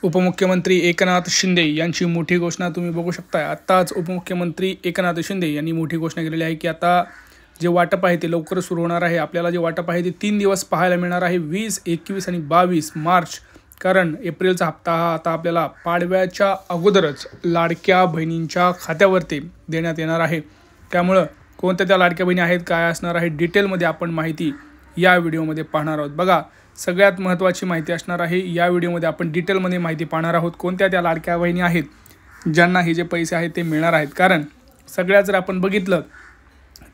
उपमुख्यमंत्री एकनाथ शिंदे यांची मोठी घोषणा तुम्ही बघू शकता। आत्ताच उपमुख्यमंत्री एकनाथ शिंदे यांनी मोठी घोषणा केलेली आहे की आता जे वाटप आहे ते लवकर सुरू होणार आहे। आपल्याला जे वाटप आहे ते 3 दिवस पाहायला मिळणार आहे, 20, 21 आणि 22 मार्च। कारण एप्रिलचा हप्ता हा आता आपल्याला पाडव्याच्या अगोदरच लाडक्या बहिणींच्या खात्यावरती देण्यात येणार आहे। त्यामुळे कोणत्या त्या लाडक्या बहिणी आहेत, काय असणार आहे, डिटेलमध्ये आपण माहिती या व्हिडिओमध्ये पाहणार आहोत। बघा, सगळ्यात महत्त्वाची माहिती असणार आहे या व्हिडिओमध्ये। आपण डिटेलमध्ये माहिती पाहणार आहोत कोणत्या त्या लाडक्या बहिणी आहेत ज्यांना हे जे पैसे आहेत ते मिळणार आहेत। कारण सगळ्यात जर आपण बघितलं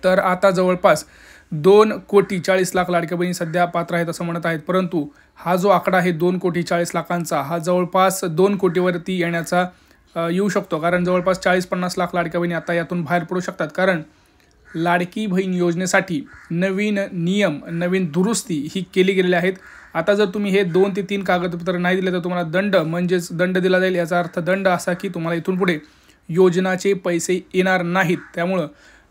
तर आता जवळपास 2,40,00,000 लाडक्या बहिणी सध्या पात्र आहेत असं म्हणत आहेत, परंतु हा जो आकडा आहे 2,40,00,000 हा जवळपास 2 कोटीवरती येण्याचा येऊ शकतो। कारण जवळपास 40-50 लाख लाडक्या बहिणी आता यातून बाहेर पडू शकतात। कारण लाडकी बहीण योजनेसाठी नवीन नियम, नवीन दुरुस्ती ही केली गेलेली आहेत। आता जर तुम्ही हे 2 ते 3 कागदपत्र नाही दिले तर तुम्हाला दंड दिला जाईल। याचा अर्थ दंड असा की तुम्हाला इथून पुढे योजनाचे पैसे येणार नाहीत। त्यामुळे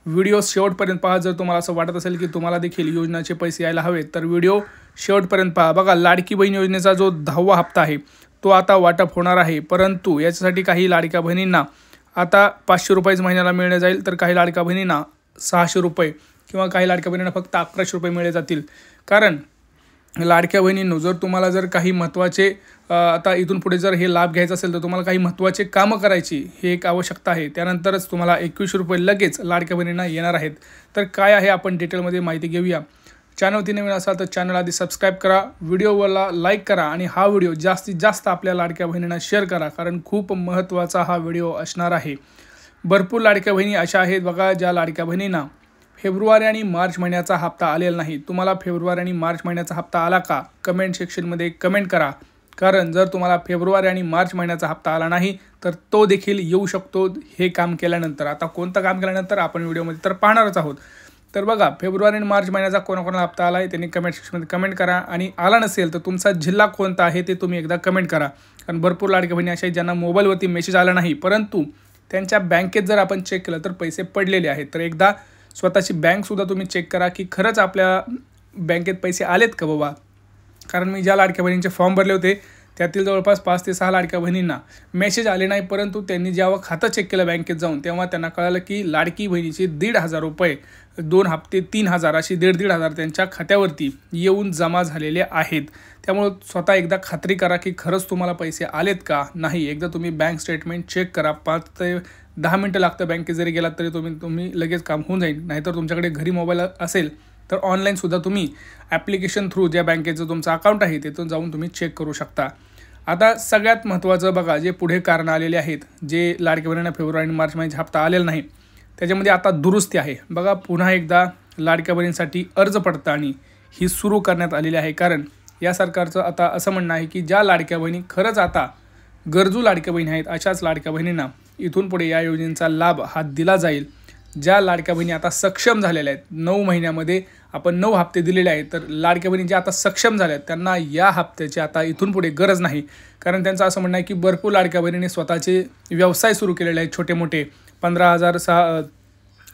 व्हिडिओ शेवटपर्यंत पहा। जर तुम्हाला असं वाटत असेल की तुम्हाला देखील योजनाचे पैसे यायला हवेत तर व्हिडिओ शेवटपर्यंत पहा। बघा, लाडकी बहीण योजनेचा जो 10वा हप्ता आहे तो आता वाटप होणार आहे, परंतु याच्यासाठी काही लाडक्या बहिणींना आता 500 रुपयेच महिन्याला मिळणे जाईल, तर काही लाडक्या बहिणींना 600 रुपये किंवा काही लाडक्या बहिणींना फक्त 1100 रुपये मिळले जातील। कारण लाडक्या बहिणींनो, जर तुम्हाला जर काही महत्त्वाचे आता इथून पुढे जर हे लाभ घ्यायचा असेल तर तुम्हाला काही महत्त्वाचे कामं करायची हे एक आवश्यकता आहे। त्यानंतरच तुम्हाला 2100 रुपये लगेच लाडक्या बहिणींना येणार आहेत। तर काय आहे आपण डिटेलमध्ये माहिती घेऊया। चॅनलवरती नवीन असाल तर चॅनल आधी सबस्क्राईब करा, व्हिडिओला लाईक करा आणि हा व्हिडिओ जास्तीत जास्त आपल्या लाडक्या बहिणींना शेअर करा, कारण खूप महत्त्वाचा हा व्हिडिओ असणार आहे। भरपूर लाडक्या बहिणी अशा आहेत बघा ज्या लाडक्या बहिणींना फेब्रुवारी आणि मार्च महिन्याचा हप्ता आलेला नाही। तुम्हाला फेब्रुवारी आणि मार्च महिन्याचा हप्ता आला का, कमेंट सेक्शनमध्ये कमेंट करा। कारण जर तुम्हाला फेब्रुवारी आणि मार्च महिन्याचा हप्ता आला नाही तर तो देखील येऊ शकतो हे काम केल्यानंतर। आता कोणतं काम केल्यानंतर आपण व्हिडिओमध्ये तर पाहणारच आहोत। तर बघा, फेब्रुवारी आणि मार्च महिन्याचा कोणाकोणाला हप्ता आला आहे त्यांनी कमेंट सेक्शनमध्ये कमेंट करा, आणि आला नसेल तर तुमचा जिल्हा कोणता आहे ते तुम्ही एकदा कमेंट करा। कारण भरपूर लाडक्या बहिणी अशा आहेत ज्यांना मोबाईलवरती मेसेज आला नाही, परंतु त्यांच्या बँकेत जर आपण चेक केलं तर पैसे पडलेले आहेत। तर एकदा स्वतःची बँकसुद्धा तुम्ही चेक करा की खरंच आपल्या बँकेत पैसे आलेत का बाबा। कारण मी ज्या लाडक्या बहिणींचे फॉर्म भरले होते त्यातील जवळपास 5 ते 6 लाडक्या बहिणींना मेसेज आले नाही, परंतु त्यांनी जेव्हा खातं चेक केलं बँकेत जाऊन तेव्हा त्यांना कळालं की लाडकी बहिणीचे 1,500 रुपये 2 हप्ते 3,000 अशी 1,500 त्यांच्या खात्यावरती येऊन जमा झालेले आहेत। त्यामुळे स्वतः एकदा खात्री करा की खरंच तुम्हाला पैसे आलेत का नाही। एकदा तुम्ही बँक स्टेटमेंट चेक करा। 5 ते 10 मिनटं लागतं, बँकेत जरी गेलात तरी तुम्ही लगेच काम होऊन जाईल। नाहीतर तुमच्याकडे घरी मोबाईल असेल तर ऑनलाईनसुद्धा तुम्ही ॲप्लिकेशन थ्रू ज्या बँकेचं तुमचं अकाउंट आहे तिथून जाऊन तुम्ही चेक करू शकता। आता सगळ्यात महत्त्वाचं बघा, जे पुढे कारण आलेले आहेत, जे लाडक्या बहिणींना फेब्रुवारी आणि मार्च महिन्याचा हप्ता आलेला नाही त्याच्यामध्ये आता दुरुस्ती आहे। बघा, पुन्हा एकदा लाडक्या बहिणींसाठी अर्ज पडताळणी ही सुरू करण्यात आलेली आहे। कारण या सरकारचं आता असं म्हणणं आहे की ज्या लाडक्या बहिणी खरंच आता गरजू लाडक्या बहिणी आहेत अशाच लाडक्या बहिणींना इथून पुढे या योजनेचा लाभ हा दिला जाईल। ज्या लाडक्या बहिणी आता सक्षम झालेल्या आहेत, 9 महिन्यामध्ये आपण 9 हप्ते दिलेले आहेत, तर लाडक्या बहिणी ज्या आता सक्षम झाल्या आहेत त्यांना या हप्त्याची आता इथून पुढे गरज नाही। कारण त्यांचं असं म्हणणं आहे की भरपूर लाडक्या बहिणींनी स्वतःचे व्यवसाय सुरू केलेले आहेत, छोटे मोठे 15,000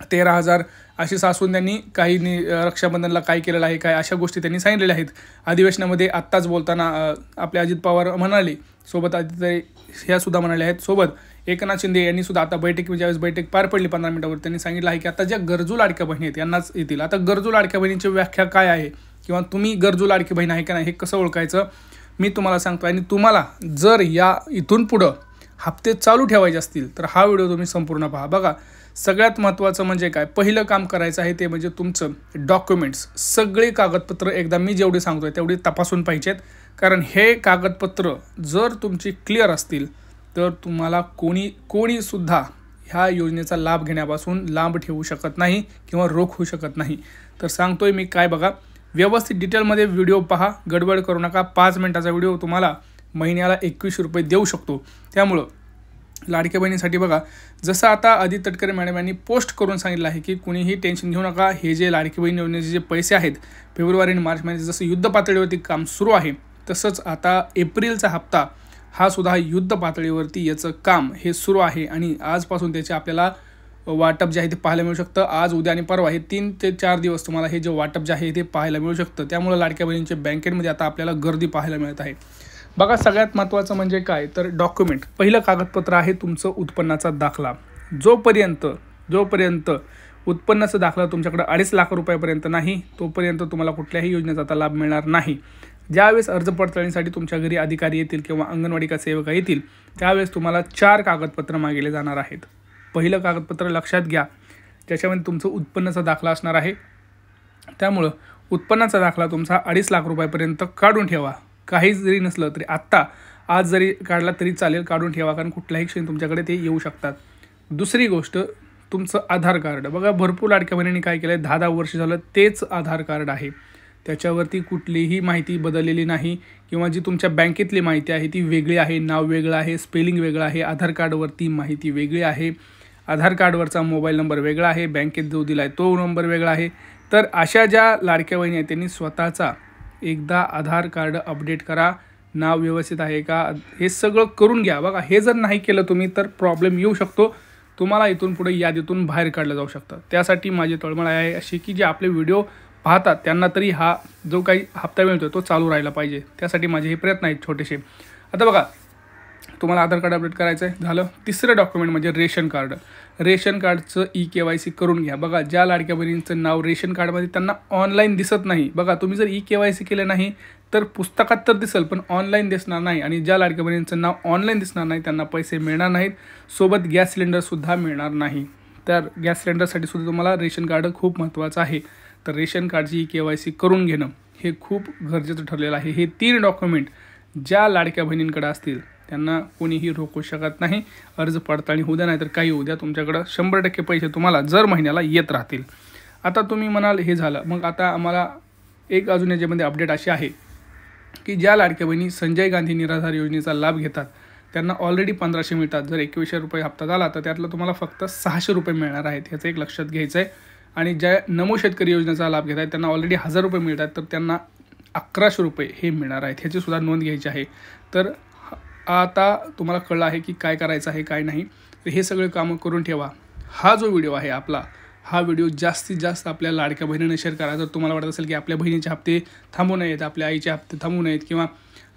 13,000 अशी सासून त्यांनी काही रक्षाबंधनला काय केलेलं आहे, काय अशा गोष्टी त्यांनी सांगितलेल्या आहेत। अधिवेशनामध्ये आत्ताच बोलताना आपले अजित पवार म्हणाले, सोबत आदित्य ह्या सुद्धा म्हणाले आहेत, सोबत एकनाथ शिंदे यांनी सुद्धा आता ज्यावेळेस बैठक पार पडली 15 मिनिटावर त्यांनी सांगितलं आहे की आता ज्या गरजू लाडक्या बहिणी आहेत यांनाच येतील। आता गरजू लाडक्या बहिणींची व्याख्या काय आहे किंवा तुम्ही गरजू लाडकी बहीण आहे का नाही हे कसं ओळखायचं मी तुम्हाला सांगतो। आणि तुम्हाला जर या इथून पुढं हप्ते चालू ठेवायचे असतील तर हा व्हिडिओ तुम्ही संपूर्ण पहा। बघा, सगळ्यात महत्त्वाचं म्हणजे काय, पहिलं काम करायचं आहे ते म्हणजे तुमचं डॉक्युमेंट्स, सगळे कागदपत्र एकदा मी जेवढे सांगतोय तेवढे तपासून पाहिजेत। कारण हे कागदपत्र जर तुमची क्लिअर असतील तर तुम्हाला कोणीसुद्धा ह्या योजनेचा लाभ घेण्यापासून लांब ठेवू शकत नाही किंवा रोखू शकत नाही। तर सांगतोय मी काय, बघा, व्यवस्थित डिटेलमध्ये व्हिडिओ पहा, गडबड करू नका। 5 मिनिटाचा व्हिडिओ तुम्हाला महिन्याला 2100 रुपये देऊ शकतो। त्यामुळं लाडक्या बहिणीसाठी बघा, जसं आता आदित्य तटकरे मॅडम यांनी पोस्ट करून सांगितलं आहे की कुणीही टेन्शन घेऊ नका, हे जे लाडकी बहीण योजनेचे जे पैसे आहेत फेब्रुवारी आणि मार्च महिन्याचे जसं युद्ध पातळीवरती काम सुरू आहे तसंच आता एप्रिलचा हप्ता हा सुद्धा युद्ध पातळीवरती याचं काम हे सुरू आहे। आणि आजपासून त्याचे आपल्याला वाटप जे आहे ते पाहायला मिळू शकतं। आज, उद्या आणि परवा हे 3 ते 4 दिवस तुम्हाला हे जे वाटप जे आहे ते पाहायला मिळू शकतं। त्यामुळे लाडक्या बहिणींच्या बँकेमध्ये आता आपल्याला गर्दी पाहायला मिळत आहे। बघा, सगळ्यात महत्त्वाचं म्हणजे काय तर डॉक्युमेंट. पहिलं कागदपत्र आहे तुमचं उत्पन्नाचा दाखला. जोपर्यंत उत्पन्नाचा दाखला तुमच्याकडे 2.5 लाख रुपयापर्यंत नाही, तोपर्यंत तुम्हाला कुठल्याही योजनेचा आता लाभ मिळणार नाही. ज्यावेळेस अर्ज पडताळणीसाठी तुमच्या घरी अधिकारी येतील किंवा अंगणवाडी का सेविका येतील, त्यावेळेस तुम्हाला 4 कागदपत्र मागितले जाणार आहेत. पहिलं कागदपत्र लक्षात घ्या, त्याच्यामध्ये तुमचं उत्पन्नाचा दाखला असणार आहे. त्यामुळं उत्पन्नाचा दाखला तुमचा 2.5 लाख रुपयापर्यंत काढून ठेवा. काही जरी नसलं तरी आज जरी काढला तरी चालेल, काढून ठेवा, कारण कुठल्याही क्षणी तुमच्याकडे ते येऊ शकतात. दुसरी गोष्ट, तुमचं आधार कार्ड. बघा, भरपूर लाडक्या बहिणींनी काय केलं आहे, 10-10 वर्ष झालं तेच आधार कार्ड आहे. त्याच्यावरती कुठलीही माहिती बदललेली नाही किंवा जी तुमच्या बँकेतली माहिती आहे ती वेगळी आहे, नाव वेगळं आहे, स्पेलिंग वेगळं आहे, आधार कार्डवरती माहिती वेगळी आहे, आधार कार्डवरचा मोबाईल नंबर वेगळा आहे, बँकेत जो दिला आहे तो नंबर वेगळा आहे. तर अशा ज्या लाडक्या बहिणी आहेत त्यांनी स्वतःचा एकदा आधार कार्ड अपडेट करा. नाव व्यवस्थित आहे का हे सगळं करून घ्या. बघा, हे जर नाही केलं तुम्ही तर प्रॉब्लेम येऊ शकतो. तुम्हाला इथून पुढे यादीतून बाहेर काढलं जाऊ शकतं. त्यासाठी माझी तळमळ आहे अशी की जे आपले व्हिडिओ पाहतात त्यांना तरी हा जो काही हप्ता मिळतो तो चालू राहिला पाहिजे. त्यासाठी माझे हे प्रयत्न आहेत छोटेसे. आता बघा, तुम्हाला आधार कार्ड अपडेट करायचं आहे, झालं. तिसरं डॉक्युमेंट म्हणजे रेशन कार्ड. रेशन कार्डचं KYC करून घ्या. बघा, ज्या लाडक्या बहिणींचं नाव रेशन कार्डमध्ये त्यांना ऑनलाईन दिसत नाही, बघा तुम्ही जर KYC केलं नाही तर पुस्तकात तर दिसेल पण ऑनलाईन दिसणार नाही. आणि ज्या लाडक्या बहिणींचं नाव ऑनलाईन दिसणार नाही त्यांना पैसे मिळणार नाहीत, सोबत गॅस सिलेंडरसुद्धा मिळणार नाही. तर गॅस सिलेंडरसाठी सुद्धा तुम्हाला रेशन कार्ड खूप महत्त्वाचं आहे. तर रेशन कार्डची KYC करून घेणं हे खूप गरजेचं ठरलेलं आहे. हे 3 डॉक्युमेंट ज्या लाडक्या बहिणींकडे असतील त्यांना कोणीही रोखू शकत नाही. अर्ज पडताळणी होऊ द्या नाही तर काही होऊ द्या, तुमच्याकडं 100% पैसे तुम्हाला जर महिन्याला येत राहतील. आता तुम्ही म्हणाल हे झालं, मग आता आम्हाला एक अजून याच्यामध्ये अपडेट अशी आहे की ज्या लाडक्या बहिणी संजय गांधी निराधार योजनेचा लाभ घेतात त्यांना ऑलरेडी 1500 मिळतात. जर 2100 रुपये हप्ता झाला तर त्यातलं तुम्हाला फक्त 600 रुपये मिळणार आहेत, ह्याचं एक लक्षात घ्यायचं आहे. आणि ज्या नमो शेतकरी योजनेचा लाभ घेत आहेत त्यांना ऑलरेडी 1000 रुपये मिळतात, तर त्यांना 1100 रुपये हे मिळणार आहेत, ह्याचीसुद्धा नोंद घ्यायची आहे. तर आता तुम्हाला कळलं आहे की काय करायचं आहे काय नाही. तर हे सगळे कामं करून ठेवा. हा जो व्हिडिओ आहे आपला, हा व्हिडिओ जास्तीत जास्त आपल्या लाडक्या बहिणींना शेअर करा. जर तुम्हाला वाटत असेल की आपल्या बहिणीचे हप्ते थांबू नयेत, आपल्या आईचे हप्ते थांबू नयेत किंवा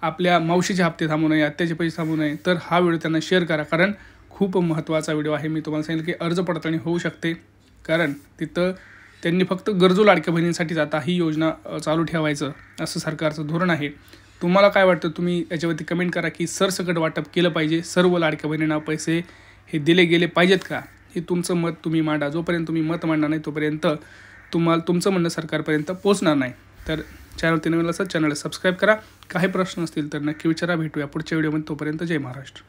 आपल्या मावशीचे हप्ते थांबू नये, आत्याचे पैसे थांबू नये, तर हा व्हिडिओ त्यांना शेअर करा, कारण खूप महत्त्वाचा व्हिडिओ आहे. मी तुम्हाला सांगितलं की अर्ज पडताळणी होऊ शकते, कारण तिथं त्यांनी फक्त गरजू लाडक्या बहिणींसाठीच आता ही योजना चालू ठेवायचं असं सरकारचं धोरण आहे. तुम्हाला काय वाटतं, तुम्ही याच्यावरती कमेंट करा की सरसकट वाटप केलं पाहिजे, सर्व लाडक्या बहिणींना पैसे हे दिले गेले पाहिजेत का, हे तुमचं मत तुम्ही मांडा. जोपर्यंत तुम्ही मत मांडणार नाही तोपर्यंत तुमचं म्हणणं सरकारपर्यंत पोहोचणार नाही. तर चॅनलवरती नवीन असेल चॅनलला सबस्क्राईब करा. काही प्रश्न असतील तर नक्की विचारा. भेटूया पुढच्या व्हिडिओमध्ये. तोपर्यंत जय महाराष्ट्र.